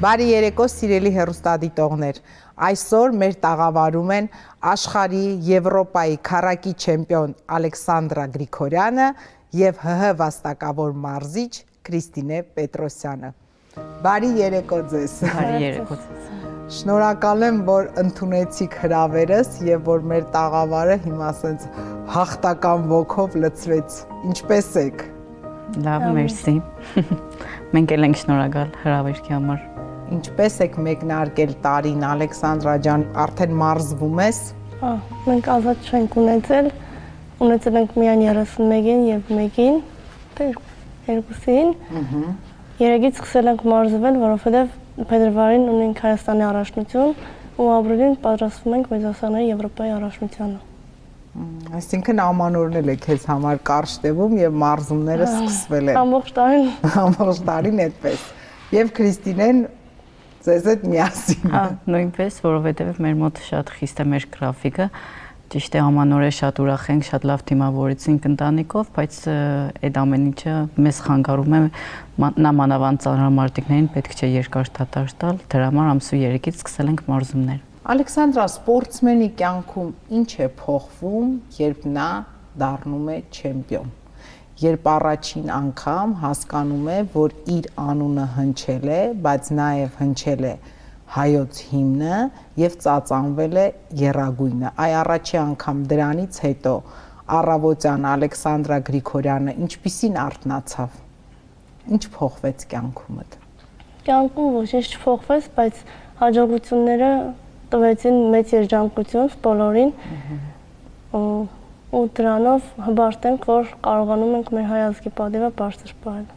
Բարի երեկո, սիրելի հեռուստադիտողներ, այսօր մեր տաղավարում են աշխարհի Եվրոպայի քառակի չեմպիոն Ալեքսանդրա Գրիգորյանը և ՀՀ վաստակավոր մարզիչ Քրիստինե Պետրոսյանը։ Բարի երեկո ձեզ։ Բարի երեկո ձեզ։ Շնորհակալ եմ, որ ընդունեցիք հրավերս և որ մեր տաղավարը հիմա ասենց հաղթական ոգով լցվեց։ Ինչպես եք։ Լավ, մերսի։ Մենք էլ ենք շնորհակալ հրավերքի համար։ Ինչպես եք մեկնարկել տարին, Ալեքսանդրա ջան, արդեն մարզվում ես։ Մենք ազատ չենք ունեցել ենք միայն 31-ին և 1-ին, երկուսին։ Երեգից սկսել ենք մարզվել, որովհետև փետրվարին ունենք Հայաստանի առաջնություն ու ապրիլին պատրաստվում ենք մեծահասակների Եվրոպայի առաջնությանը։ Այսինքն ամանորն էլ է քեզ համար կարճ տևում և մարզումները սկսվել են։ Ամբողջ տարին։ Ամբողջ տարին այդպես։ Եվ Քրիստինեն ձեզ հետ միասին։ Նույնպես, որովհետև մեր մոտ շատ խիստ է մեր գրաֆիկը, ճիշտ է ամանորը շատ ուրախ ենք, շատ լավ դիմավորեցինք ընտանիքով, բայց այդ ամեն ինչը մեզ խանգարում է նամանավանդ ծանրամարտիկներին պետք չէ երկար դադար տալ, դրա համար ամսու 3-ից սկսել ենք մարզումներ։ Ալեքսանդրա, սպորտսմենի կյանքում ինչ է փոխվում, երբ նա դառնում է չեմպիոն։ Երբ առաջին անգամ հասկանում է, որ իր անունը հնչել է, բայց նաև հնչել է հայոց հիմնը և ծածանվել է եռագույնը։ Այ առաջի անգամ դրանից հետո առավոտյան Ալեքսանդրա Գրիգորյանը ինչպիսին արթնացավ։ Ինչ փոխվեց կյանքումդ։ Կյանքում ոչինչ չփոխվեց, բայց հաջողությունները տվեցին մեծ երջանկություն բոլորին ու դրանով հբարտենք, որ կարողանում ենք մեր հայ ազգի պատիվը բարձր պահել։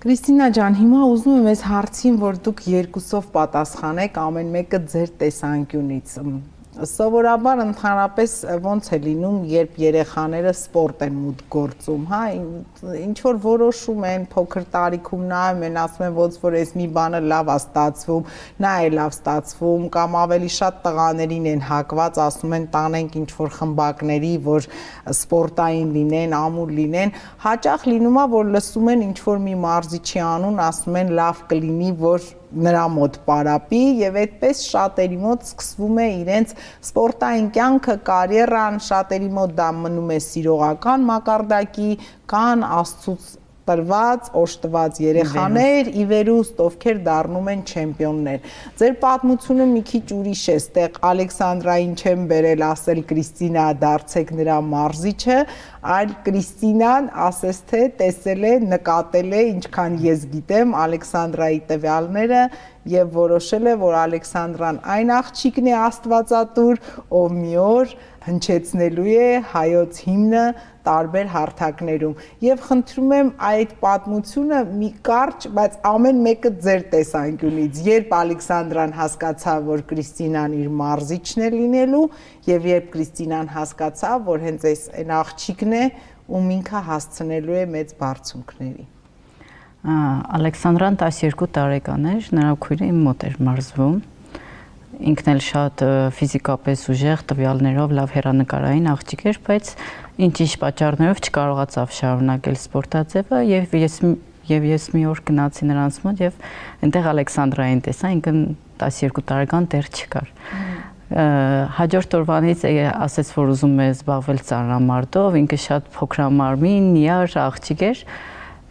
Քրիստինա ջան, հիմա ուզում եմ այս հարցին, որ դուք երկուսով պատասխանեք, ամեն մեկը ձեր տեսանկյունից։ Սովորաբար ընդհանրապես ոնց է լինում, երբ երեխաները սպորտ են մուտք գործում, հա, ինչ որ որոշում են, փոքր տարիքում նայում են, ասում են ոնց որ այս մի բանը լավ է ստացվում, նա է լավ ստացվում, կամ ավելի շատ տղաներին են հակված, ասում են տանենք ինչ որ խմբակների, որ սպորտային լինեն, ամուր լինեն, հաճախ լինում է, որ լսում են ինչ որ մի մարզիչի անուն, ասում են լավ կլինի, որ նրա մոտ պարապի և այդպես շատերի մոտ սկսվում է իրենց սպորտային կյանքը, կարիերան, շատերի մոտ դա մնում է սիրողական մակարդակի, կան Աստծուց տրված, օժտված երեխաներ, ի վերուստ, ովքեր դառնում են չեմպիոններ։ Ձեր պատմությունը մի քիչ ուրիշ է, ստեղ Ալեքսանդրային չեմ բերել, ասել Քրիստինա դարձեք նրա մարզիչը, այլ Քրիստինան ասես թե տեսել է, նկատել է, ինչքան ես գիտեմ, Ալեքսանդրայի տվյալները և որոշել է, որ Ալեքսանդրան այն աղջիկն է աստվածատուր, ով մի օր հնչեցնելու է հայոց հիմնը տարբեր հարթակներում։ Եվ խնդրում եմ այդ պատմությունը մի կարճ, բայց ամեն մեկը ձեր տեսանկյունից, երբ Ալեքսանդրան հասկացավ, որ Քրիստինան իր մարզիչն է լինելու, և երբ Քրիստինան հասկացավ, որ հենց այն աղջիկն է, ում ինքը հասցնելու է մեծ բարձունքների։ Ալեքսանդրան 12 տարեկան էր, նրա քույրը իմ մոտ էր մարզվում։ Ինքն էլ շատ ֆիզիկապես ուժեղ տվյալներով լավ հեռանկարային աղջիկ էր, բայց ինչ-ինչ պատճառներով չկարողացավ շարունակել սպորտաձևը և ես մի օր գնացի նրանց մոտ և այնտեղ Ալեքսանդրային տեսա, ինքն 12 տարեկան դեռ չկար։ Հաջորդ օրվանից ասեց, որ ուզում է զբաղվել ծանրամարտով, ինքը շատ փոքրամարմին, նիար աղջիկ էր։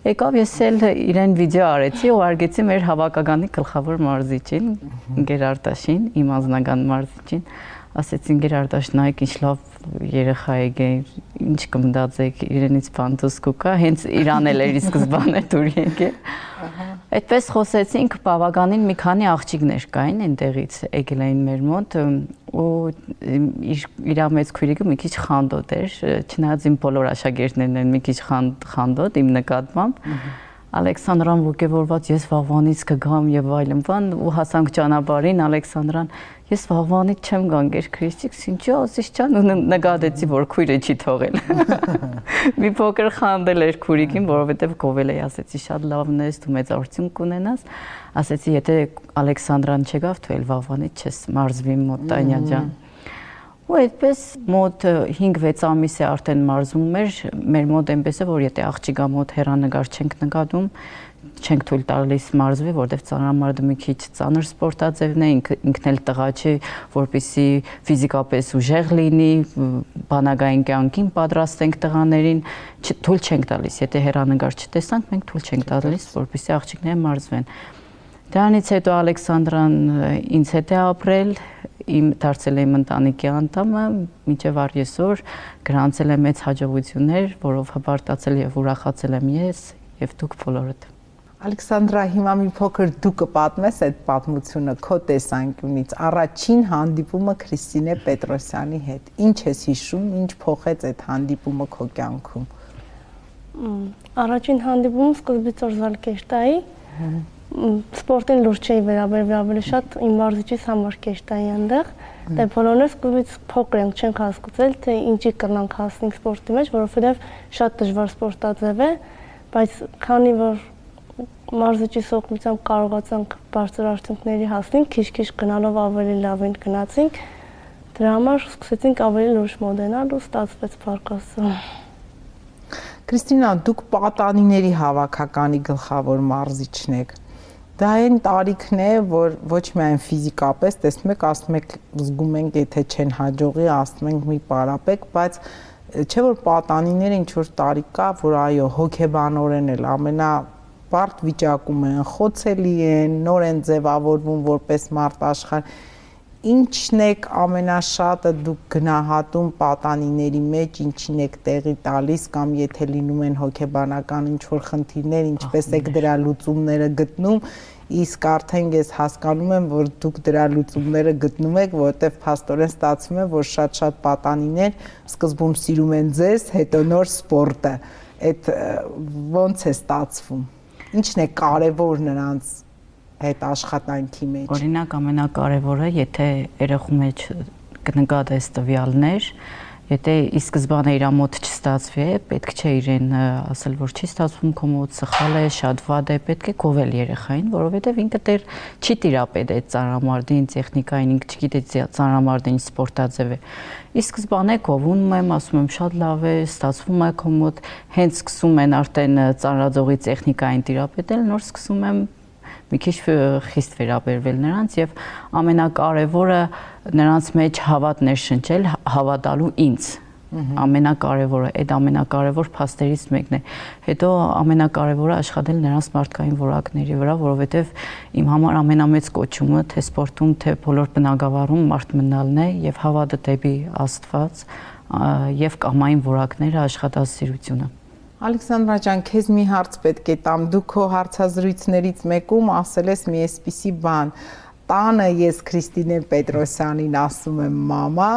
Եկավ ես էլ իրեն վիդեո արեցի ու արգեցի մեր հավաքականի գլխավոր մարզիչին, Գեր Արտաշին, իմ անձնական մարզիչին, ասեցի Գեր Արտաշ, նայեք ինչ լավ երեխա եք, ինչ կմտածեք, իրենից բանտուս կուկա, հենց իրան էլ էր ի սկզբանե դուր եկել։ Այդպես խոսեցինք, բավականին մի քանի աղջիկներ կային այնտեղից եկել էին մեր մոտ ու իր մեծ քույրիկը մի քիչ խանդոտ էր, չնայած իմ բոլոր աշակերտներն են մի քիչ խանդոտ իմ նկատմամբ։ Ալեքսանդրան ոգևորված ես վաղվանից կգամ եւ այլն բան ու հասանք ճանապարհին Ալեքսանդրան ես վաղվանից չեմ գան Գեր Քրիստիկս ինչու ասես ջան ու նկատեցի որ քույրը չի թողել։ Մի փոքր խանդել էր քուրիկին, որովհետեւ գովել էի, ասեցի շատ լավն ես, դու մեծ արդյունք կունենաս, ասեցի եթե Ալեքսանդրան չգավ դու էլ վաղվանից չես մարզվի մոտ Տանյա ջան։ Ու այդպես մոտ 5-6 ամիս է արդեն մարզվում մեր մոտ այնպես է որ եթե աղջիկա մոտ հեռանկար չենք նկատում, չենք թույլ տալիս մարզվի, որտեղ ծանրամարտը մի քիչ ծանր սպորտաձևն է, ինքն էլ տղա չի, որպեսզի ֆիզիկապես ուժեղ լինի, բանակային կյանքին պատրաստենք տղաներին, թույլ չենք տալիս, եթե հեռանկար չտեսանք, մենք թույլ չենք տալիս, որպեսզի աղջիկները մարզվեն։ Դրանից հետո Ալեքսանդրան ինձ հետ է ապրել, իմ դարձել եմ ընտանիքի անդամը, մինչև այսօր գրանցել եմ մեծ հաջողություններ, որով հպարտացել եւ ուրախացել եմ ես եւ դուք բոլորդ։ Ալեքսանդրա, հիմա մի փոքր դու կպատմես այդ պատմությունը քո տեսանկյունից, առաջին հանդիպումը Քրիստինե Պետրոսյանի հետ։ Ինչ ես հիշում, ինչ փոխեց այդ հանդիպումը քո կյանքում։ Առաջին հանդիպումը սկզբից որ զալկեշտայի սպորտին լուրջ չէի վերաբերվել, ավելի շատ իմ մարզիչիս համար կեշտայի այնտեղ, դե բոլորս սկզբից փոքր ենք, չենք հասկացել, թե ինչի կրնանք հասնենք սպորտի մեջ, որովհետև շատ դժվար սպորտաձև է, բայց քանի որ մարզիչիս օգնությամբ կարողացանք բարձր արդյունքների հասնել, քիչ-քիչ գնալով ավելի լավին գնացինք, դրա համար սկսեցինք ավելի լուրջ մոտենալ ու ստացվեց փառք Աստծո։ Քրիստինա, դուք պատանիների հավաքականի գլխավոր մարզիչն եք։ Դա այն տարիքն է, որ ոչ միայն ֆիզիկապես, տեսնում եք, ասում եք, զգում ենք, եթե չեն հաջողի, ասում ենք մի պարապեք, բայց չէ որ պատանիները ինչ որ տարիք կա, որ այո, հոգեբանորեն էլ ամենաբարդ վիճակում են, խոցելի են, նոր են ձևավորվում որպես մարդ ինչն եք ամենաշատը դուք գնահատում պատանիների մեջ, ինչին եք տեղի տալիս կամ եթե լինում են հոգեբանական ինչ-որ խնդիրներ, ինչպես եք դրա լուծումները գտնում, իսկ արդեն ես հասկանում եմ, որ դուք դրա լուծումները գտնում եք, որովհետև փաստորեն ստացվում է, որ շատ-շատ պատանիներ սկզբում սիրում են ձեզ, հետո նոր սպորտը, այդ ոնց է ստացվում, ինչն է կարևոր նրանց այդ աշխատանքի մեջ։ Օրինակ ամենակարևորը, եթե երեխու մեջ կնկատես տվյալներ, եթե ի սկզբանե իր մոտ չստացվի, պետք չէ իրեն ասել, որ չի ստացվում քո մոտ, սխալ է, շատ վատ է, պետք է կովել երեխային, որովհետև ինքը դեռ չի տիրապետ այդ ծանրամարտին, տեխնիկային, ինքը չգիտի ծանրամարտին սպորտաձև է։ Ի սկզբանե կովում եմ, ասում եմ շատ լավ է, ստացվում է քո մոտ, հենց սկսում են արդեն ծանրաձողի տեխնիկային տիրապետել, նոր սկսում եմ մի քիչ խիստ վերաբերվել նրանց եւ ամենակարևորը նրանց մեջ հավատներ շնչել, հավատալու ինձ։ Ամենակարևորը, այդ ամենակարևոր փաստերից մեկն է։ Հետո ամենակարևորը աշխատել նրանց մարդկային որակների վրա, որովհետեւ իմ համար ամենամեծ կոչումը թե սպորտում, թե բոլոր բնագավառում մարդ մնալն է եւ հավատը դեպի Աստված եւ կամային որակները աշխատասիրությունը։ Ալեքսանդրա ջան, քեզ մի հարց պետք է տամ, դու քո հարցազրույցներից մեկում ասել ես մի այսպիսի բան, տանը ես Քրիստինե Պետրոսյանին ասում եմ մամա,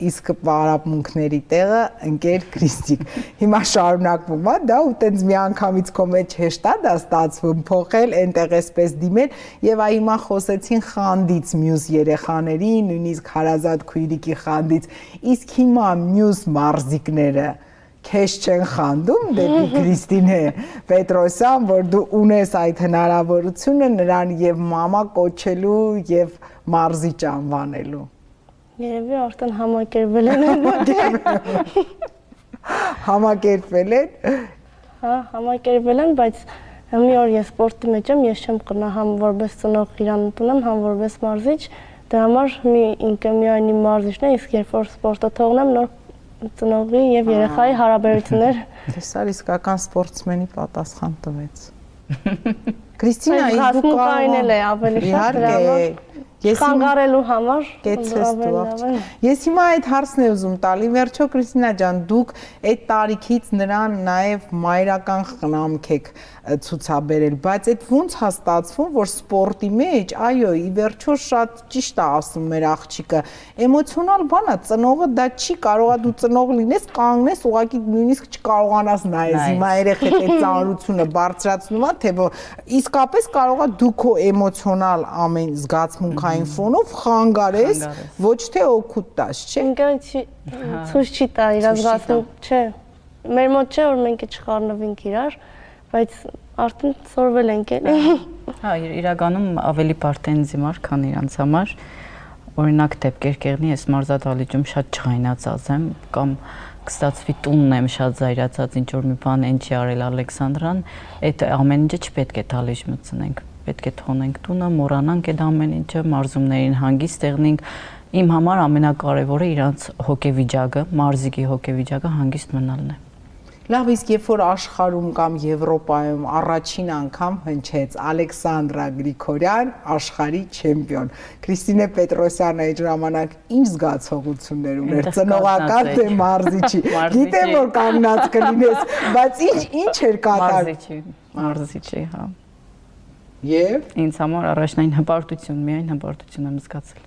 իսկ պարապմունքների տեղը ընկեր Քրիստիկ։ Հիմա շարունակվում է, դա ու տենց մի անգամից քո մեջ հեշտ է դա ստացվում, փոխել, այնտեղ էսպես դիմել, եւ այ հիմա խոսեցին խանդից մյուս երեխաների, նույնիսկ հարազատ քույրիկի խանդից, իսկ հիմա մյուս մարզիկները քեզ չեն խանդում դեպի Քրիստինե Պետրոսյան, որ դու ունես այդ հնարավորությունը նրան եւ մամա կոչելու եւ մարզիչ անվանելու։ Երևի արդեն համակերպվել են։ Համակերպվել են։ Հա, համակերպվել են, բայց մի օր ես սպորտի մեջ եմ, ես չեմ կնա համ որպես ծնող իրան ունեմ, համ որպես մարզիչ, դրա համար ինքը միայն իմ մարզիչն է, իսկ երբ որ սպորտը թողնեմ, նոր ծնողի եւ երեխայի հարաբերություններ։ Տեսար իսկական սպորտսմենի պատասխան տվեց։ Քրիստինա, դու կարողանալ է ավելի շատ դրա համար։ Խանգարելու համար կեցես դու։ Ես հիմա այդ հարցն եմ ուզում տալ։ Ի վերջո Քրիստինա ջան, դուք այդ տարիքից նրան նաև մայրական խնամք եք ցուցաբերել, բայց այդ ոնց է ստացվում, որ սպորտի մեջ, այո, ի վերջո շատ ճիշտ է ասում մեր աղջիկը, էմոցիոնալ բան է, ծնողը դա չի կարողա դու ծնող լինես, կանգնես, ուղղակի նույնիսկ չկարողանաս նայես, հիմա երեխեք այդ ծանրությունը բարձրացնում է, թե որ իսկապես կարողա դու քո էմոցիոնալ ամեն զգացմունքային ֆոնով խանգարես, ոչ թե օգուտ տաս, չէ՞։ Ինքը ցույց չի տա իր զգացմունք, չէ։ Մեր մոտ չէ որ մենք չխառնվենք իրար, բայց արդեն սորվել ենք էլի։ Հա, իրականում ավելի պարտենզիմար, քան իրանց համար։ Օրինակ դեպքեր կեղնի, ես մարզադահլիճում շատ չղայնացած եմ կամ կստացվի տունն եմ շատ զայրացած ինչ որ մի բան են չի արել Ալեքսանդրան, այդ ամեն ինչը չպետք է թալիջ մտցնենք, պետք է թողնենք տունը, մոռանանք այդ ամեն ինչը, մարզումներին հանգիստ տեղնենք։ Իմ համար ամենակարևորը իրանց հոգեվիճակը, մարզիկի հոգեվիճակը հանգիստ մնալն է։ Լավ, իսկ երբ որ աշխարհում կամ Եվրոպայում առաջին անգամ հնչեց Ալեքսանդրա Գրիգորյան աշխարհի չեմպիոն, Կրիստինե Պետրոսյանը այդ ժամանակ ինչ զգացողություններ ուներ, ծնողական թե մարզիչի։ Գիտեմ որ կանգնած կլինես, բայց ինչ էր կատարում։ Մարզիչի, հա։ Եվ ինձ համար առաջնային հպարտություն, միայն հպարտություն եմ զգացել։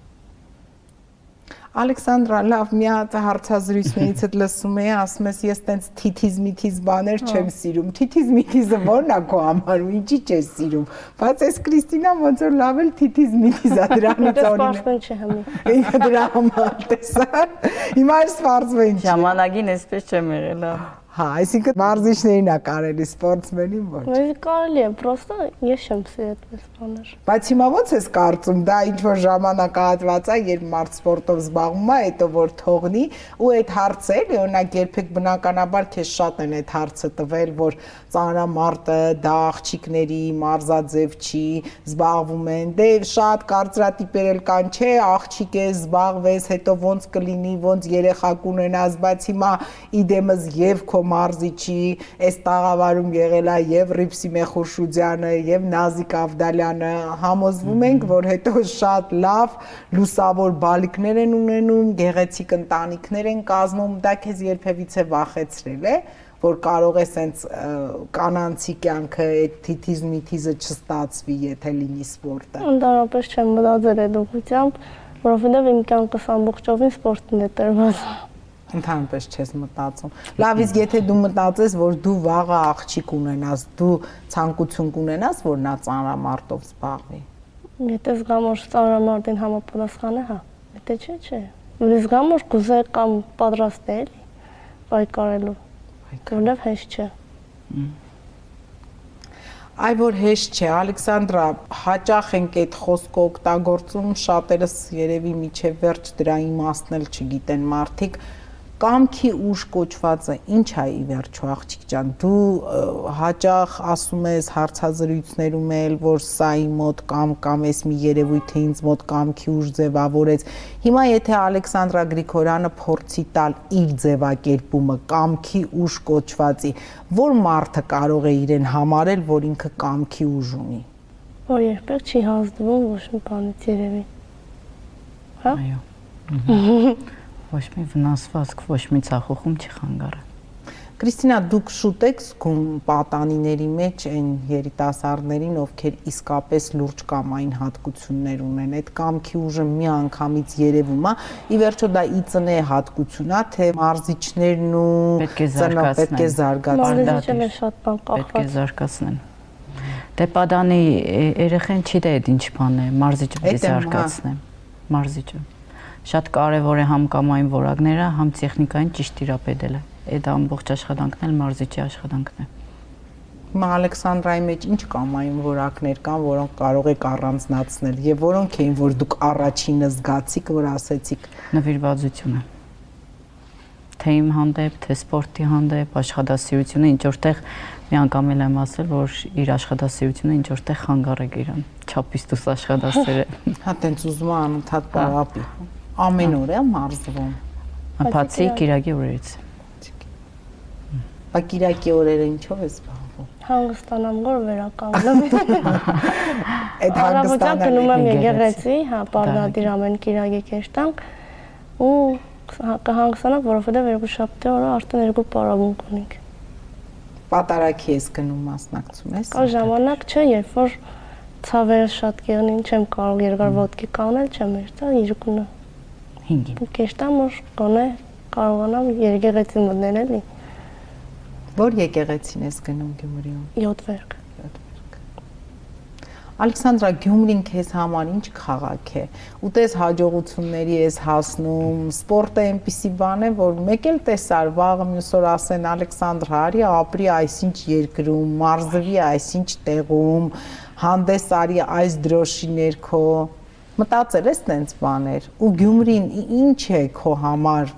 Ալեքսանդրա, լավ, մի հատ հարցազրույցներից էլ լսում էի, ասում ես, ես տենց թիթիզ-միթիզ բաներ չեմ սիրում։ Թիթիզ-միթիզը ո՞րն է քո համար ու ինչի՞ չես սիրում։ Բայց այս Կրիստինան ոնց որ լավ էլ թիթիզ-միթիզ է դրանից օրինակ։ Ինքը դրա համար տեսա։ Հիմա էլ սպարծվեն չի։ Ժամանակին էսպես չեմ եղել, հա։ Հա, այսինքն մարզիչներին է կարելի, սպորտսմենին ոչ։ Բայց կարելի է, պրոստը ես չեմ սիրել այդպես բաներ։ Բայց հիմա ո՞նց ես կարծում, դա ինչ որ ժամանակահատված է, երբ մարդ սպորտով զբաղվում է, հետո որ թողնի, ու այդ հարցը էլի, օրինակ երբեք բնականաբար քեզ շատ են այդ հարցը տվել, որ ծանրամարտը դա աղջիկների մարզաձև չի, զբաղվում են, դե շատ կարծրատիպեր էլ կան, չէ, աղջիկ ես, զբաղվես, հետո ոնց կլինի, ոնց երեխա կունենաս, բայց հիմա իդեմս եւ քո մարզիչի, այս տաղավարում եղել է եւ Ռիփսիմե Խուրշուդյանը եւ Նազիկ Ավդալյանը, համոզվում ենք, որ հետո շատ լավ լուսավոր բալիկներ են ունենում, գեղեցիկ ընտանիքներ են կազմում, դա քեզ երբևիցե վախեցրել է, որ կարող է սենց կանանցի կյանքը այդ թիթիզ-միթիզը չստացվի, եթե լինի սպորտը։ Ընդհանրապես չեմ մտածել այդ ուղղությամբ, որովհետև իմ կյանքս ամբողջովին սպորտին է տրված։ Ընդհանրապես չես մտածում։ Լավ, իսկ եթե դու մտածես, որ դու վաղը աղջիկ ունենաս, դու ցանկություն կունենաս, որ նա ծանրամարտով զբաղվի։ Եթե զգամ, որ ծանրամարտին համապատասխան է, հա։ Եթե չէ։ Որ զգամ, որ կուզե կամ պատրաստ է էլի պայքարելու։ Որովհետև հեշտ չէ։ Այ որ հեշտ չէ, Ալեքսանդրա, հաճախ ենք այդ խոսքը օգտագործում, շատերս երևի միջև վերջ դրա իմաստն էլ չգիտեն մարդիկ։ Կամքի ուժ կոչվածը ինչ է ի վերջո աղջիկ ջան, դու հաճախ ասում ես հարցազրույցներում էլ, որ սա իմ մոտ կամ էս մի երևույթը ինձ մոտ կամքի ուժ ձևավորեց։ Հիմա եթե Ալեքսանդրա Գրիգորյանը փորձի տալ իր ձևակերպումը կամքի ուժ կոչվածի, որ մարդը կարող է իրեն համարել, որ ինքը կամքի ուժ ունի։ Որ երբեք չի հանձնվում ոչ մի բանից երևի։ Հա։ Այո։ Ոչ մի վնասվածք, ոչ մի ցախոխում չի խանգարը։ Կրիստինա, դուք շուտ եք զգում պատանիների մեջ այն երիտասարդներին, ովքեր իսկապես լուրջ կամային հատկություններ ունեն, այդ կամքի ուժը մի անգամից երևում է, ի վերջո դա իծնե հատկություն է, թե մարզիչներն ու պետք է զարգացնեն։ Մարզիչները շատ բան կախված։ Պետք է զարգացնեն։ Դե պատանի երեխեն չի դա այդ ինչ բան է, մարզիչը պետք է զարգացնեն, մարզիչը։ Շատ կարևոր է համ կամային որակները, համ տեխնիկային ճիշտ տիրապետելը։ Այդ ամբողջ աշխատանքն էլ մարզիչի աշխատանքն է։ Հիմա Ալեքսանդրայի մեջ ինչ կամային որակներ կան, որոնք կարող եք առանձնացնել եւ որոնք էին, որ դուք առաջինը զգացիք, որ ասեցիք նվիրվածությունը։ Թե իմ հանդեպ, թե սպորտի հանդեպ, աշխատասիրությունը, ինչ որտեղ մի անգամ էլ եմ ասել, որ իր աշխատասիրությունը ինչ որտեղ խանգարեք իրան։ Չափիստուս աշխատասեր է։ Հա տենց ուզում եմ անընդհատ պարապի։ Ամեն օր է մարզվում։ Բացի Կիրակի օրերից։ Բա Կիրակի օրերը ինչով է զբաղվում։ Հանգստանամ, որ վերականգնեմ։ Այդ հանգստանը գնում եմ եկեղեցի, հա, Դա պարդատիր ամեն Կիրակի կեշտանք ու կհանգստանամ, որովհետև երկու շաբթի օրը արդեն երկու պարապմունք ունենք։ Պատարագի ես գնում մասնակցում ես։ Կա ժամանակ չէ, երբ որ ցավերը շատ կեղնին, չեմ կարող երկար ոտքի կանել, չեմ երթա երկունը։ 5-ին։ Կեշտամ որ գոնե կարողանամ եկեղեցի մտնել էլի։ Որ եկեղեցին ես գնում Գյումրիում։ 7 վերք։ Ալեքսանդրա, Գյումրին քեզ համար ինչ քաղաք է։ Ուտես հաջողությունների ես հասնում, սպորտը այնպիսի բան է, որ մեկ էլ տեսար վաղը մյուս օր ասեն Ալեքսանդր հարի ապրի այսինչ երկրում, մարզվի այսինչ տեղում, հանդես արի այս դրոշի ներքո։ Մտածել ես տենց բաներ։ Ու Գյումրին ինչ է քո համար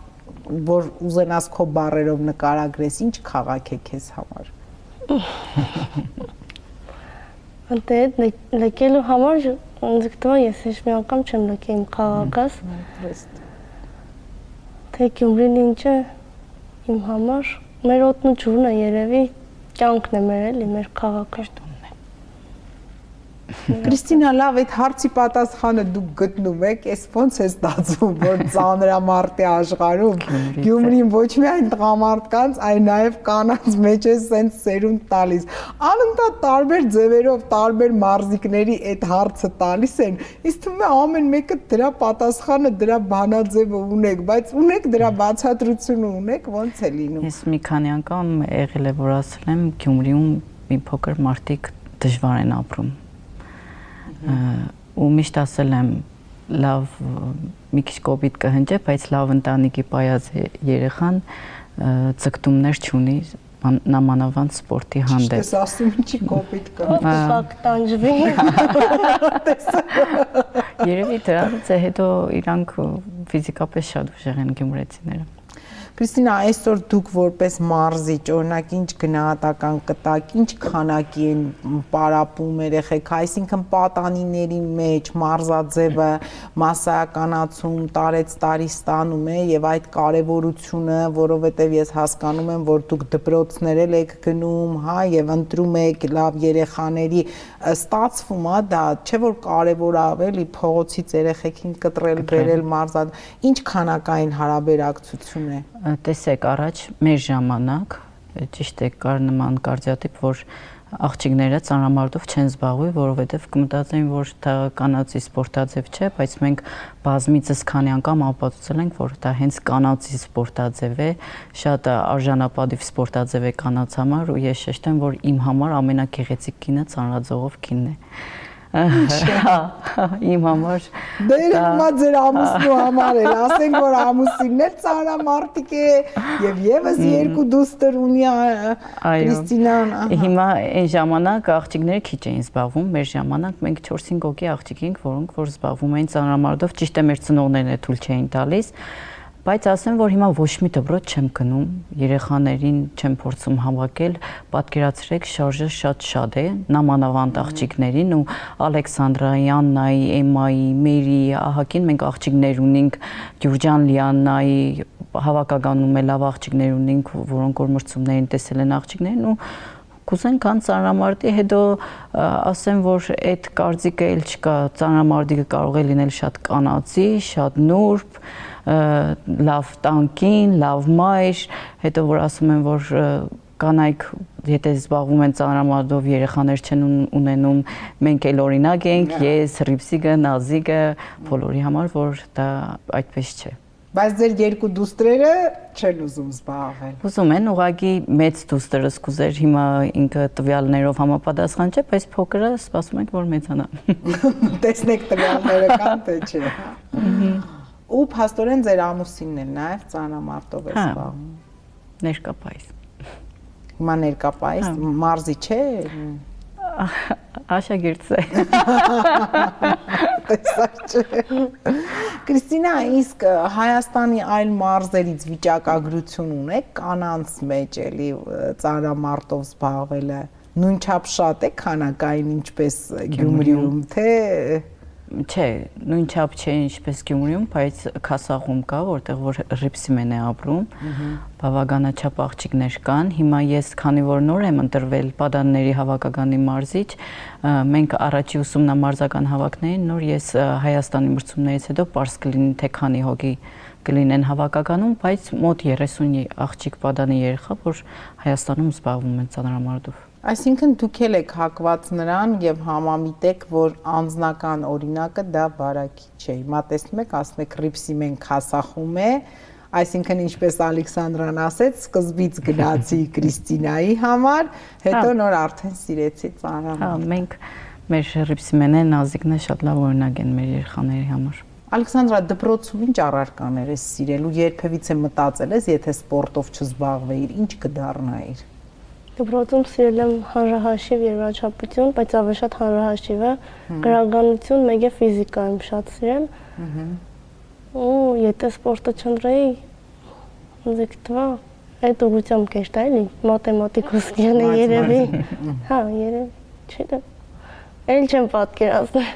որ ուզենաս քո բառերով նկարագրես, ինչ քաղաք է քեզ համար։ Անտեդ լեկելու համար ինձ գտնում ես ոչ մի անգամ չեմ լեկել իմ քաղաքս։ Թե Գյումրին ինչ է իմ համար, մեր օդն ու ջուրն է երևի, կյանքն է մեր էլի, մեր քաղաքը։ Կրիստինա, լավ, այդ հարցի պատասխանը դուք գտնում եք, ես ոնց է ստացվում, որ ծանրամարտի աշխարհում Գյումրին ոչ միայն տղամարդկանց, այլ նաև կանանց մեջ է սենց սերունդ տալիս։ Անընդհատ տարբեր ձևերով, տարբեր մարզիկների այդ հարցը տալիս են, իսկ թվում է ամեն մեկը դրա պատասխանը, դրա բանաձևը ունեք, բայց ունեք դրա բացատրությունը ունեք, ոնց է լինում։ Ես մի քանի անգամ եղել է, որ ասել եմ Գյումրիում մի փոքր մարդիկ դժվար են ապրում։ Ու միշտ ասել եմ լավ մի քիչ կոպիտ կհնչե, բայց լավ ընտանիքի պայած երեխան ձգտումներ չունի նամանավանդ սպորտի հանդեպ։ Ես ասում ինչի կոպիտ կա։ Պակ տանջվի։ Երևի դրանից է հետո իրանք ֆիզիկապես շատ ուժեղ են գյումրեցիները։ Կրիստինա, այսօր դուք որպես մարզիչ, օրինակ ինչ գնահատական կտակ, ինչ քանակի են պարապում երեխեք, այսինքն պատանիների մեջ մարզաձևը մասսայականացում տարեց տարի ստանում է եւ այդ կարեւորությունը, որովհետեւ ես հասկանում եմ, որ դուք դպրոցներ եք գնում, հա, եւ ընտրում եք լավ երեխաների, ստացվում է դա, չէ՞ որ կարեւոր է ավելի փողոցից երեխեքին կտրել, բերել մարզադ, ինչ քանակային հարաբերակցություն է։ Տեսեք, առաջ մեր ժամանակ, ճիշտ է, կար նման կարծիատիպ, որ աղջիկները ծանրամարտով չեն զբաղվի, որովհետև կմտածեին, որ դա կանացի սպորտաձև չէ, բայց մենք բազմիցս քանի անգամ ապացուցել ենք, որ դա հենց կանացի սպորտաձև է, շատ արժանապատիվ սպորտաձև է կանանց համար, ու ես շեշտեմ, որ իմ համար ամենագեղեցիկ կինը ծանրաձողով կինն է։ Իմ համար դե հիմա ձեր ամուսնու համար էլ ասենք որ ամուսինն էլ ծանրամարտիկ է եւ եւս երկու դուստր ունի Կրիստինան հիմա այն ժամանակ աղջիկները քիչ էին զբաղվում մեր ժամանակ մենք 4-5 հոգի աղջիկ էինք որոնք որ զբաղվում էին ծանրամարտով ճիշտ է մեր ծնողներն էլ թույլ չէին տալիս Բայց ասեմ, որ հիմա ոչ մի դպրոց չեմ գնում, երեխաներին չեմ փորձում հավաքել, պատկերացրեք շարժը շատ է, նամանավանդ աղջիկներին ու Ալեքսանդրայի, Աննայի, Էմայի, Մերի, Ահակին մենք աղջիկներ ունենք, Գյուրջան Լիաննայի հավաքականում էլ լավ աղջիկներ ունենք, որոնք որ մրցումներին տեսել են աղջիկներին ու կուզենք ան ծանրամարտի հետո ասեմ, որ այդ կարծիքը էլ չկա, ծանրամարտիկը կարող է լինել շատ կանացի, շատ նուրբ, լավ տանկին, լավ մայր, հետո որ ասում են, որ կանայք եթե զբաղվում են ծանրամարտով երեխաներ չեն ունենում, մենք էլ օրինակ ենք, ես, Ռիփսիկը, Նազիկը, բոլորի համար, որ դա այդպես չէ։ Բայց ձեր երկու դուստրերը չեն ուզում զբաղվել։ Ուզում են, ուղղակի մեծ դուստրս կուզեր հիմա ինքը տվյալներով համապատասխան չէ, բայց փոքրը սպասում ենք, որ մեծանա։ Տեսնեք տվյալները կան, թե չէ։ Ու փաստորեն ձեր ամուսինն էլ նաև ծանրամարտով է զբաղվում։ Ներկապայիս։ Հիմա ներկապայիս, մարզի չէ։ Աշակերտ է։ Տեսակ չէ։ Կրիստինա, իսկ Հայաստանի այլ մարզերից վիճակագրություն ունեք կանանց մեջ էլի ծանրամարտով զբաղվելը նույնչափ շատ է քանակային ինչպես Գյումրիում, թե Չէ, նույնչափ չէ ինչպես Գյումրիում, բայց Քասախում կա, որտեղ որ Ռիփսիմեն է ապրում, բավականաչափ աղջիկներ կան։ Հիմա ես քանի որ նոր եմ ընտրվել Պադանների հավաքականի մարզիչ, մենք առաջի ուսումնամարզական հավաքներին նոր ես Հայաստանի մրցումներից հետո պարզ կլինի թե քանի հոգի կլինեն հավաքականում, բայց մոտ 30 աղջիկ Պադանի երեխա, որ Հայաստանում զբաղվում են ծանրամարտով։ Այսինքն դուք էլ եք հակված նրան եւ համամիտեք, որ անձնական օրինակը դա բարակի չէ։ Հիմա տեսնում եք, ասում եք Ռիփսիմեն Քասախում է, այսինքն ինչպես Ալեքսանդրան ասեց, սկզբից գնացի Կրիստինայի համար, հետո նոր արդեն սիրեցի ծանրամարտ։ Հա, մենք մեր Ռիփսիմենը Նազիկն է շատ լավ օրինակ են մեր երեխաների համար։ Ալեքսանդրա, դպրոցում ինչ առարկաներ ես սիրել ու երբևիցե մտածել ես, եթե սպորտով չզբաղվեիր, ինչ կդառնայիր։ Դպրոցում սիրել եմ հանրահաշիվ երաժշտություն, բայց ավելի շատ հանրահաշիվը, գրականություն, մեկ է ֆիզիկա եմ շատ սիրել։ Ու եթե սպորտը չընտրեի, Ձգտվա այդ ուղղությամբ կեշտ է, էլի մաթեմատիկոսկյանը երևի։ Հա, երևի, չէ՞։ Էլ չեմ պատկերացնել։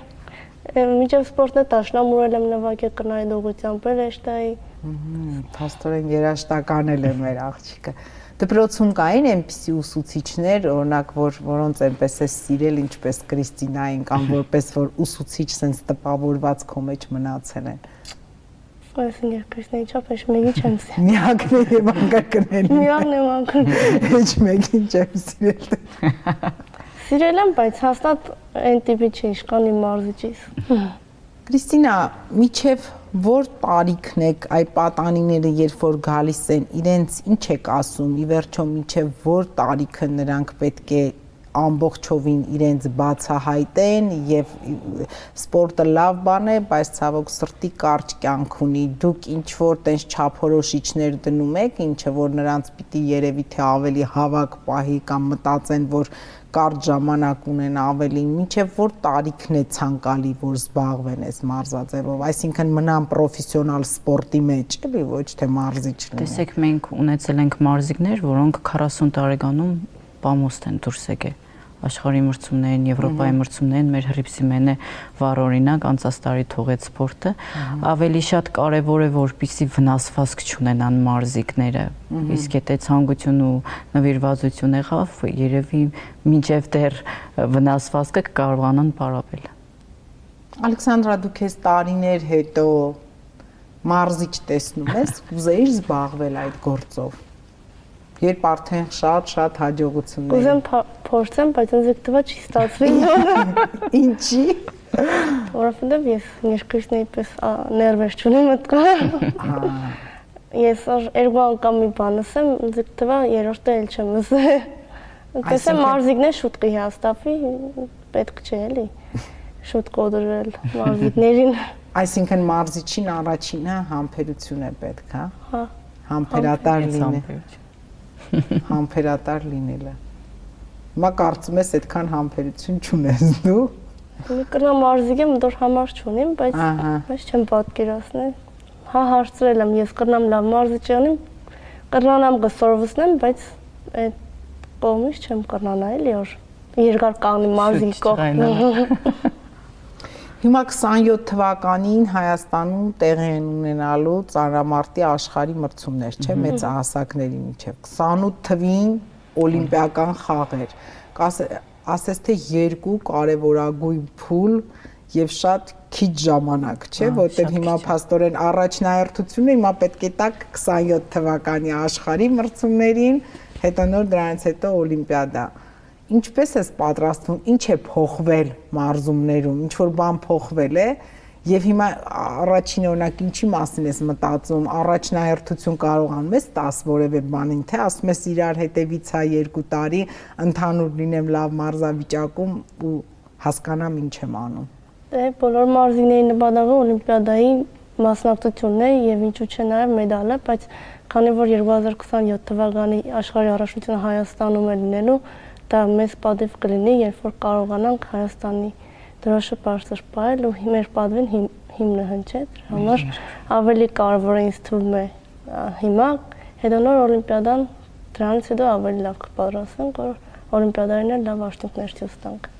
Միջև սպորտն է տաշնամուրել եմ նվագել կնայի ուղղությամբ էլ էշտայի։ Փաստորեն երաժշտական էլ է մեր աղջիկը։ Դպրոցում կային այնպիսի ուսուցիչներ, օրինակ, որոնց այնպես է սիրել, ինչպես Կրիստինային, կամ որպես որ ուսուցիչ sense տպավորված քո մեջ մնացել են։ Այս ներկայացնի չափ մեկի չեմ սիրել։ Միակն է եւ անկրկնելի։ Միակն եմ անկրկնելի։ Ոչ մեկին չեմ սիրել։ Սիրել եմ, բայց հաստատ այն տիպի չի, իշխանի մարզիչից։ Կրիստինա, միջև որ տարիքն եք այ պատանիները երբ որ գալիս են, իրենց ինչ եք ասում, ի վերջո միջև որ տարիքը նրանք պետք է ամբողջովին իրենց բացահայտեն եւ սպորտը լավ բան է, բայց ցավոք սրտի կարճ կյանք ունի։ Դուք ինչ որ տես չափորոշիչներ դնում եք, ինչը որ նրանց պիտի երևի թե ավելի հավաք պահի կամ մտածեն, որ կարճ ժամանակ ունեն ավելին, մինչև որ տարիքն է ցանկալի, որ զբաղվեն այս մարզաձևով, այսինքն մնան պրոֆեսիոնալ սպորտի մեջ, էլի ոչ թե մարզիչ լինեն։ Տեսեք, մենք ունեցել ենք մարզիկներ, որոնք 40 տարեկանում պամոստ են դուրս եկել։ Աշխարհի մրցումներին, Եվրոպայի մրցումներին մեր հրիփսիմենը վառ օրինակ անցած տարի թողեց սպորտը, ավելի շատ կարևոր է որպեսզի վնասվածք չունենան մարզիկները, իսկ եթե ցանկություն ու նվիրվածություն եղավ, երևի մինչև դեռ վնասվածքը կարողանան պարապել։ Ալեքսանդրա, դուք ես տարիներ հետո մարզիչ տեսնում ես, կուզեիր զբաղվել այդ գործով։ Երբ արդեն շատ հաջողություններ։ Կուզեմ փորձեմ, բայց ինձ թվա չի ստացվի։ Ինչի։ Որովհետև ես ներկայացնեի պես ներվեր չունեմ այդքան։ Ես երկու անգամ մի բան ասեմ, ինձ թվա երրորդը էլ չեմ ասել։ Տեսեմ մարզիկներ շուտ կհիաստափի, պետք չէ էլի։ Շուտ կոդրել մարզիկներին։ Այսինքն մարզիչին առաջինը համբերություն է պետք, հա։ Հա։ Համբերատար լինել։ Համբերատար լինելը։ Հիմա կարծում ես այդքան համբերություն չունես դու։ Մի կրնա մարզիկ եմ, դեռ համար չունեմ, բայց ես չեմ պատկերացնել։ Հա հարցրել եմ, ես կրնամ լավ մարզիչ անեմ, կրնանամ կսորվսնեմ, բայց այդ կողմից չեմ կրնանա էլի որ երկար կանգնի մարզիկ կողմ։ Հիմա 27 թվականին Հայաստանում տեղի են ունենալու ծանրամարտի աշխարհի մրցումներ, չէ՞, մեծահասակների միջև։ 28 թվին օլիմպիական խաղեր։ Ասես թե երկու կարևորագույն փուլ եւ շատ քիչ ժամանակ, չէ՞, որտեղ հիմա փաստորեն առաջնահերթությունը հիմա պետք է տակ 27 թվականի աշխարհի մրցումներին, հետո նոր դրանից հետո օլիմպիադա։ Ինչպես ես պատրաստվում, ինչ է փոխվել մարզումներում, ինչ որ բան փոխվել է եւ հիմա առաջին օրինակ ինչի մասին ես մտածում, առաջնահերթություն կարողանում ես տաս որևէ բանին, թե ասում ես իրար հետևից հա 2 տարի ընդհանուր լինեմ լավ մարզավիճակում ու հասկանամ ինչ եմ անում։ Դե բոլոր մարզիկների նպատակը օլիմպիադայի մասնակցությունն է եւ ինչու՞ չէ նաեւ մեդալը, բայց քանի որ 2027 թվականի աշխարհի առաջնությունը Հայաստանում է լինելու դա մեծ պատիվ կլինի, երբ որ կարողանանք Հայաստանի դրոշը բարձր պահել ու մեր պատվին հիմնը հնչել, դրա համար ավելի կարևոր է ինձ թվում է հիմա, հետո նոր օլիմպիադան դրանից հետո ավելի լավ կպատրաստենք, որ օլիմպիադային էլ լավ արդյունքներ չստանանք։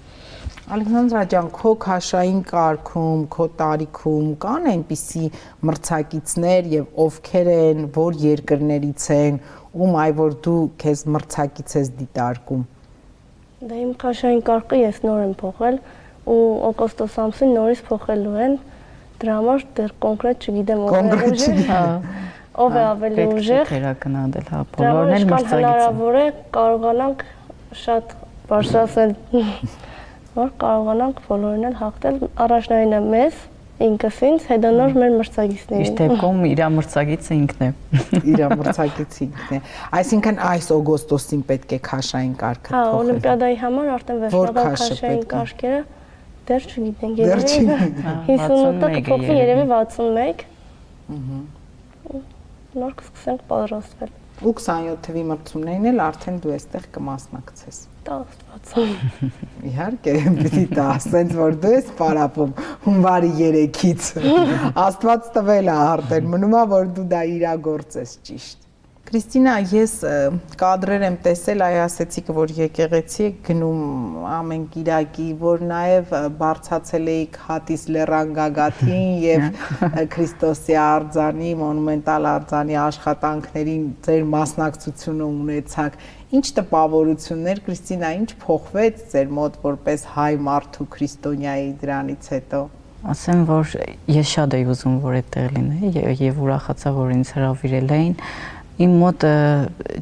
Ալեքսանդրա ջան, քո քաշային կարգում, քո տարիքում կան այնպիսի մրցակիցներ եւ ովքեր են, որ երկրներից են, ում այ որ դու քեզ մրցակից ես դիտարկում։ Դե իմ քաշային կարգը ես նոր եմ փոխել ու օգոստոս ամսին նորից փոխելու են, դրա համար դեռ կոնկրետ չգիտեմ ով է ավելի ուժեղ։ Թերակնադել, հա, բոլորն էլ մրցակից են։ Հնարավոր է կարողանանք շատ բարձրացնել, որ կարողանանք բոլորին էլ հաղթել, առաջնայինը մեզ, ինքս ինձ, հետո նոր մեր մրցակիցներին։ Իշտ դեպքում իր մրցակիցը ինքն է։ Իր մրցակիցը ինքն է։ Այսինքն այս օգոստոսին պետք է քաշային կարգը փոխել։ Հա, փոխել։ օլիմպիադայի համար արդեն վերջնական քաշային կարգերը դեռ չգիտենք, երևի 58-ը կփոխվի, երևի 61։ Նոր կսկսենք պատրաստվել։ Ու 27 թվի մրցումներին էլ արդեն դու այստեղ կմասնակցես։ Աստված։ Իհարկե, պիտի տա, ասենց որ դու ես պարապում հունվարի 3-ից։ Աստված տվել է արդեն, մնում է որ դու դա իրագործես ճիշտ։ Կրիստինա, ես կադրեր եմ տեսել, այ ասեցիք, որ եկեղեցի եք գնում ամեն կիրակի, որ նաև բարձացել էիք Հատիս լեռան գագաթին եւ Քրիստոսի արձանի, մոնումենտալ արձանի աշխատանքներին ձեր մասնակցությունը ունեցաք։ Ինչ տպավորություններ, Կրիստինա, ինչ փոխվեց ձեր մոտ որպես հայ մարդու քրիստոնյայի դրանից հետո։ Ասեմ, որ ես շատ էի ուզում, որ այդտեղ լինեի եւ ուրախացա, որ ինձ հրավիրել էին։ Իմ մոտ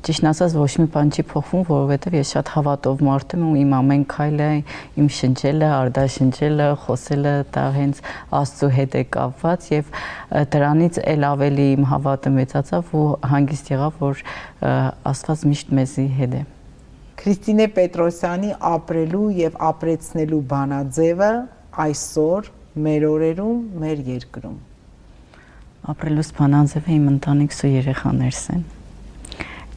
ճիշտ ասած ոչ մի բան չի փոխվում, որովհետև ես շատ հավատով մարդ եմ ու իմ ամեն քայլը, իմ շնչելը, արտաշնչելը, խոսելը դա հենց Աստծո հետ է կապված եւ դրանից էլ ավելի իմ հավատը մեծացավ ու հանգիստ եղավ, որ Աստված միշտ մեզի հետ է։ Քրիստինե Պետրոսյանի ապրելու եւ ապրեցնելու բանաձևը այսօր մեր օրերում, մեր երկրում։ Ապրելուս բանաձևը իմ ընտանիքս ու երեխաներս են։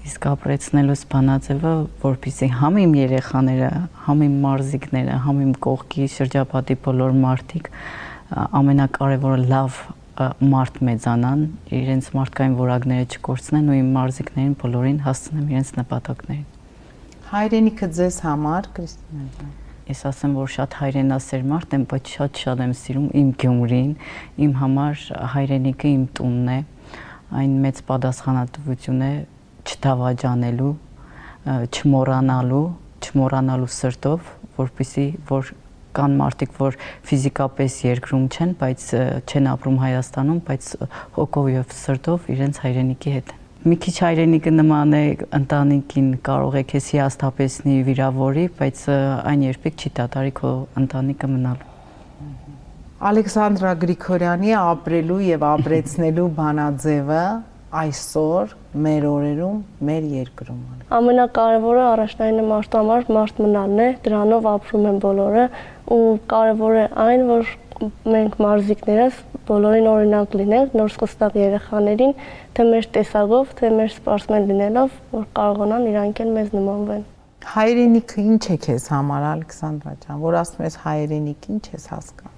Իսկ ապրեցնելուս բանաձևը, որպեսզի համ իմ երեխաները, համ իմ մարզիկները, համ իմ կողքի շրջապատի բոլոր մարդիկ ամենակարևորը լավ մարդ մեծանան, իրենց մարդկային որակները չկորցնեն ու իմ մարզիկներին բոլորին հասցնեմ իրենց նպատակներին։ Հայրենիքը ձեզ համար, Կրիստինա ջան։ Ես ասեմ, որ շատ հայրենասեր մարդ եմ, բայց շատ եմ սիրում իմ Գյումրին, իմ համար հայրենիքը իմ տունն է, այն մեծ պատասխանատվություն է չդավաճանելու, չմոռանալու սրտով, որպեսզի որ կան մարդիկ, որ ֆիզիկապես երկրում չեն, բայց չեն ապրում Հայաստանում, բայց հոգով եւ սրտով իրենց հայրենիքի հետ են։ Մի քիչ հայրենիքը նման է ընտանիքին, կարող է քեզ հիասթափեցնի, վիրավորի, բայց այն երբեք չի դատարի քո ընտանիքը մնալու։ Ալեքսանդրա Գրիգորյանի ապրելու եւ ապրեցնելու բանաձևը այսօր մեր օրերում, մեր երկրում։ Ամենակարևորը առաջնային մարդու համար մարդ մնալն է, դրանով ապրում են բոլորը ու կարևոր է այն, որ մենք մարզիկներս բոլորին օրինակ լինենք, նոր սկսնակ երեխաներին, թե մեր տեսակով, թե մեր սպասմեն լինելով, որ կարողանան իրանք էլ մեզ նմանվեն։ Հայրենիքը ինչ է քեզ համար, Ալեքսանդրա ջան, որ ասում ես հայրենիք, ինչ ես հասկանում։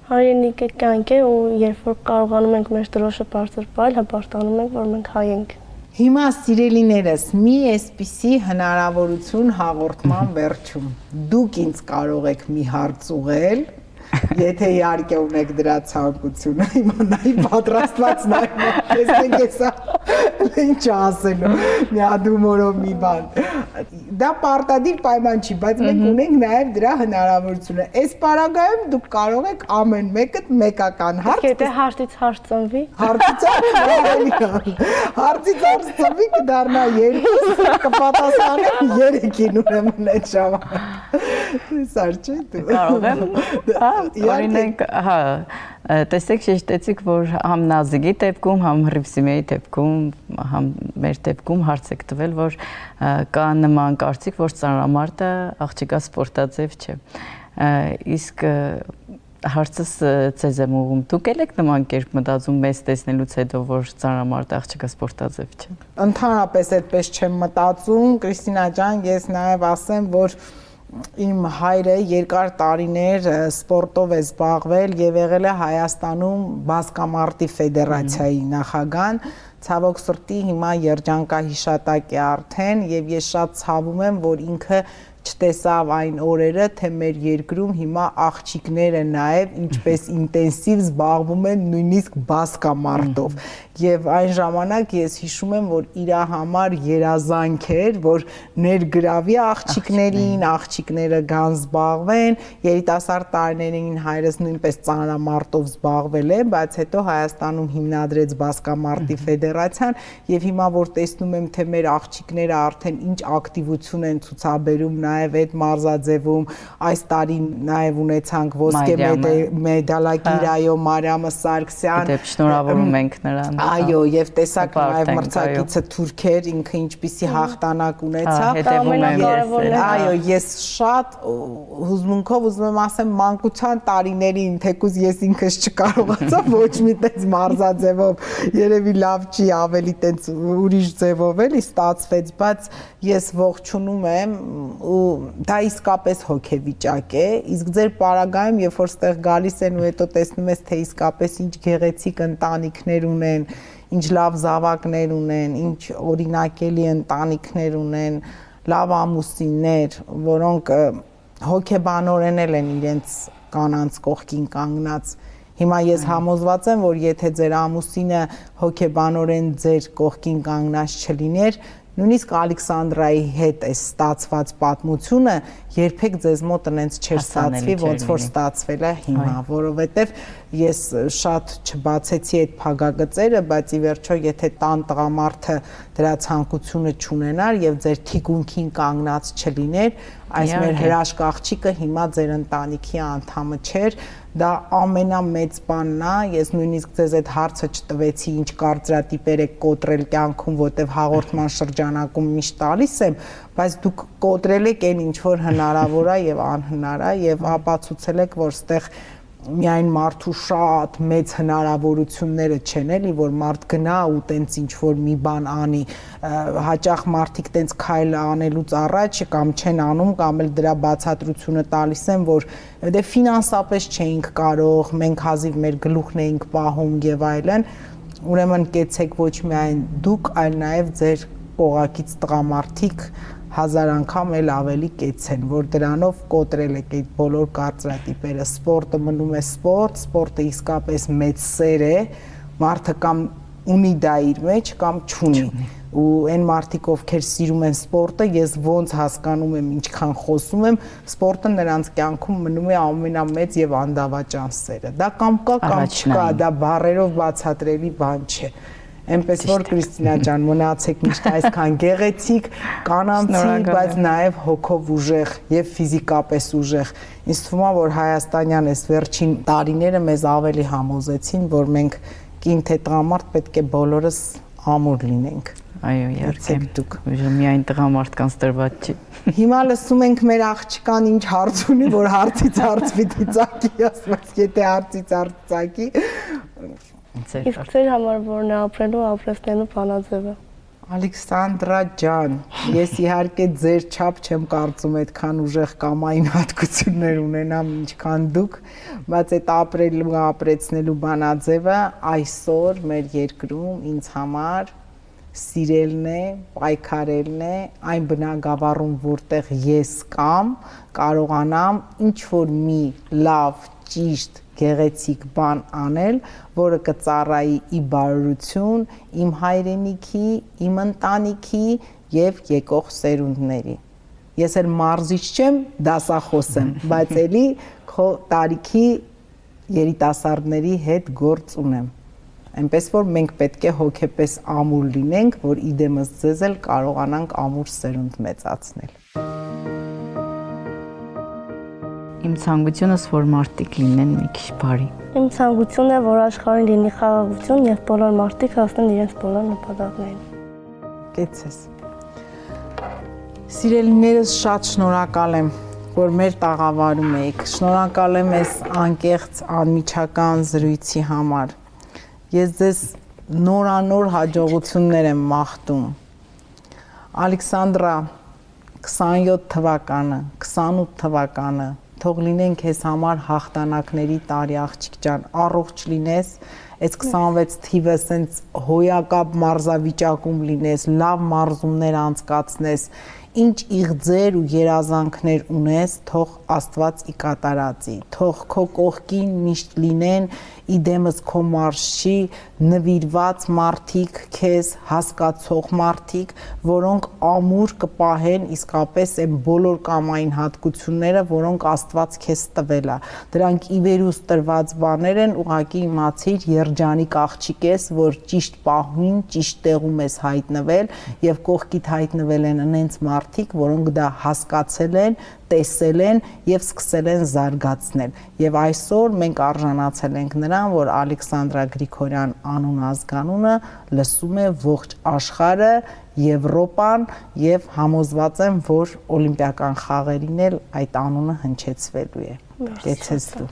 Հայրենիքը կյանք է ու երբ որ կարողանում ենք մեր դրոշը բարձր պահել, հպարտանում ենք, որ մենք հայ ենք։ Հիմա սիրելիներս, մի այսպիսի հնարավորություն հաղորդման վերջում։ Դուք ինձ կարող եք մի հարց ուղղել, եթե իհարկե ունեք դրա ցանկությունը, հիմա նայ պատրաստված նայում, տեսնենք հեսա ինչ ասելու, մի ադումորով մի բան։ Դա պարտադիր պայման չի, բայց մենք ունենք նաև դրա հնարավորությունը։ Այս պարագայում դուք կարող եք ամեն մեկը մեկական հարց։ Եթե հարցից հարց ծնվի։ Հարցից հարց ծնվի կդառնա 2, կպատասխանեմ 3-ին ուրեմն այդ ժամանակ։ Սար չէ դու։ Կարող եմ, օրինակ, հա, տեսեք շեշտեցիք, որ համ Նազիգի դեպքում, համ Հռիփսիմեի դեպքում, համ մեր դեպքում հարց եք տվել, որ կա նման կարծիք, որ ծանրամարտը աղջիկա սպորտաձև չէ։ Իսկ հարցս ձեզ եմ ուղղում, դուք եք նման կերպ մտածում մեզ տեսնելուց հետո, որ ծանրամարտը աղջիկա սպորտաձև չէ։ Ընդհանրապես այդպես չեմ մտածում, Կրիստինա ջան, ես նաև ասեմ, որ իմ հայրը երկար տարիներ սպորտով է զբաղվել եւ եղել է Հայաստանում բասկամարտի ֆեդերացիայի նախագահ, ցավոք սրտի հիմա երջանկահիշատակ է արդեն եւ ես շատ ցավում եմ, որ ինքը չտեսավ այն օրերը, թե մեր երկրում հիմա աղջիկները նաև ինչպես ինտենսիվ զբաղվում են նույնիսկ բասկամարտով եւ այն ժամանակ ես հիշում եմ, որ իր համար երազանք էր, որ ներգրավի աղջիկներին, աղջիկները գան զբաղվեն, երիտասարդ տարիներին հայրս նույնպես ծանրամարտով զբաղվել է, բայց հետո Հայաստանում հիմնադրեց բասկամարտի ֆեդերացիան եւ հիմա որ տեսնում եմ, թե մեր աղջիկները արդեն ինչ ակտիվություն են ցուցաբերում նաև այդ մարզաձևում, այս տարի նաև ունեցանք ոսկե մեդալակիր, այո, Մարիամը Սարգսյան։ Դե շնորհավորում ենք նրան։ Այո, եւ տեսակ նաև մրցակիցը թուրքեր, ինքը ինչպիսի հաղթանակ ունեցավ։ Այո, ես շատ հուզմունքով ուզում եմ ասեմ մանկության տարիներին, թեկուզ ես ինքս չկարողացա ոչ մի տենց մարզաձևով, երևի լավ չի, ավելի տենց ուրիշ ձևով էլի ստացվեց, բայց ես ողջունում եմ ու դա իսկապես հոգեվիճակ է, իսկ ձեր պարագայում, երբ որ ստեղ գալիս են ու հետո տեսնում ես, թե իսկապես ինչ գեղեցիկ ընտանիքներ ունեն, ինչ լավ զավակներ ունեն, ինչ օրինակելի ընտանիքներ ունեն, լավ ամուսիններ, որոնք հոգեբանորեն են իրենց կանանց կողքին կանգնած։ Հիմա ես համոզված եմ, որ եթե ձեր ամուսինը հոգեբանորեն ձեր կողքին կանգնած չլիներ, նույնիսկ Ալեքսանդրայի հետ է ստացված պատմությունը երբեք ձեզ մոտ այնց չէր ստացվի, ոնց որ ստացվել է հիմա, որովհետև ես շատ չբացեցի այդ փակագծերը, բայց ի վերջո եթե տան տղամարդը դրա ցանկությունը չունենար եւ ձեր թիկունքին կանգնած չլիներ, այս մեր հրաշք աղջիկը հիմա ձեր ընտանիքի անդամը չէր, դա ամենամեծ բանն է, ես նույնիսկ ձեզ այդ հարցը չտվեցի, ինչ կարծրատիպեր եք կոտրել կյանքում, որտեվ հաղորդման շրջանակում միշտ տալիս եմ, բայց դուք կոտրել եք այն ինչ որ հնարավոր է եւ անհնար է եւ ապացուցել եք, որ ստեղ միայն մարդու շատ մեծ հնարավորությունները չեն էլի, որ մարդ գնա ու տենց ինչ որ մի բան անի, հաճախ մարդիկ տենց քայլ անելուց առաջ կամ չեն անում կամ էլ դրա բացատրությունը տալիս են, որ դե ֆինանսապես չէինք կարող, մենք հազիվ մեր գլուխն էինք պահում եւ այլն, ուրեմն կեցեք ոչ միայն դուք, այլ նաեւ ձեր կողակից տղամարդիկ հազար անգամ էլ ավելի կեցեն, որ դրանով կոտրել եք այդ բոլոր կարծրատիպերը, սպորտը մնում է սպորտ, սպորտը իսկապես մեծ սեր է, մարդը կամ ունի դա իր մեջ կամ չունի, ու այն մարդիկ, ովքեր սիրում են սպորտը, ես ոնց հասկանում եմ, ինչքան խոսում եմ, սպորտը նրանց կյանքում մնում է ամենամեծ եւ անդավաճան սերը, դա կամ կա կամ չկա, դա բառերով բացատրելի բան չէ։ Այնպես որ Կրիստինա ջան, մնացեք միշտ այսքան գեղեցիկ, կանանցի, բայց նաև հոգով ուժեղ եւ ֆիզիկապես ուժեղ։ Ինձ թվում է, որ հայաստանյան այս վերջին տարիները մեզ ավելի համոզեցին, որ մենք կին թե տղամարդ պետք է բոլորս ամուր լինենք։ Այո, իհարկե դուք միայն տղամարդկանց տրված չի։ Հիմա լսում ենք մեր աղջկան ինչ հարց ունի, որ հարցից հարց պիտի ծակի, ասում ես, եթե հարցից հարց ծակի։ Իսկ ձեր համար որն է ապրելու, ապրեցնելու բանաձևը։ Ալեքսանդրա ջան, ես իհարկե ձեր չափ չեմ կարծում այդքան ուժեղ կամային հատկություններ ունենամ, ինչքան դուք, բայց այդ ապրելու, ապրեցնելու բանաձևը այսօր մեր երկրում ինձ համար սիրելն է, պայքարելն է, այն բնագավառում, որտեղ ես կամ կարողանամ ինչ որ մի լավ, ճիշտ գեղեցիկ բան անել, որը կծառայի ի բարօրություն իմ հայրենիքի, իմ ընտանիքի եւ եկող սերունդների։ Ես էլ մարզիչ չեմ, դասախոս եմ, բայց էլի քո տարիքի երիտասարդների հետ գործ ունեմ։ Այնպես որ մենք պետք է հոգեպես ամուր լինենք, որ իդեմս ձեզ էլ կարողանանք ամուր սերունդ մեծացնել։ Իմ ցանկությունս որ մարդիկ լինեն մի քիչ բարի։ Իմ ցանկությունն է, որ աշխարհին լինի խաղաղություն եւ բոլոր մարդիկ հասնեն իրենց բոլոր նպատակներին։ Կեցես։ Սիրելիներս, շատ շնորհակալ եմ, որ մեր տաղավարում եք։ Շնորհակալ եմ այս անկեղծ անմիջական զրույցի համար։ Ես ձեզ նորանոր հաջողություններ եմ մաղթում։ Ալեքսանդրա, 27 թվականը, 28 թվականը թող լինեն քեզ համար հաղթանակների տարի, աղջիկ ջան, առողջ լինես, այս 26 թիվը սենց հոյակապ մարզավիճակում լինես, լավ մարզումներ անցկացնես, ինչ իղձեր ու երազանքներ ունես, թող Աստված ի կատարածի, թող քո կողքին միշտ լինեն իդեմս քո մարշի նվիրված մարդիկ, քեզ հասկացող մարդիկ, որոնք ամուր կպահեն իսկապես այն բոլոր կամային հատկությունները, որոնք Աստված քեզ տվել է։ Դրանք ի վերուս տրված բաներ են, ուղղակի իմացիր, երջանիկ աղջիկ ես, որ ճիշտ պահին, ճիշտ տեղում ես հայտնվել եւ կողքիդ հայտնվել են այնց մարդիկ, որոնք դա հասկացել են, տեսել են եւ սկսել են զարգացնել։ Եվ այսօր մենք արժանացել ենք նրան, որ Ալեքսանդրա Գրիգորյան անուն ազգանունը լսում է ողջ աշխարհը, Եվրոպան եւ համոզված եմ, որ օլիմպիական խաղերին էլ այդ անունը հնչեցվելու է։ Կեցես դու։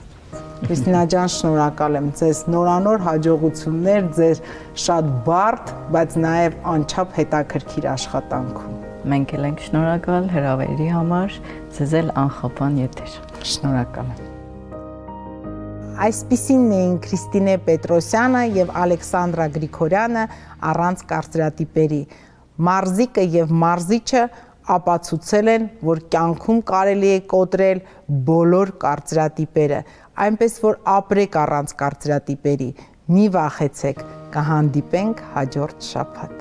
Կրիստինա ջան, շնորհակալ եմ ձեզ, նորանոր հաջողություններ ձեր շատ բարդ, բայց նաեւ անչափ հետաքրքիր աշխատանքում։ Մենք էլ ենք շնորհակալ հրավերի համար, ձեզ էլ անխափան եթեր։ Շնորհակալ եմ։ Այսպիսին էին Քրիստինե Պետրոսյանը եւ Ալեքսանդրա Գրիգորյանը առանց կարծրատիպերի։ Մարզիկը եւ մարզիչը ապացուցել են, որ կյանքում կարելի է կոտրել բոլոր կարծրատիպերը, այնպես որ ապրեք առանց կարծրատիպերի, մի վախեցեք, կհանդիպենք հաջորդ շաբաթ։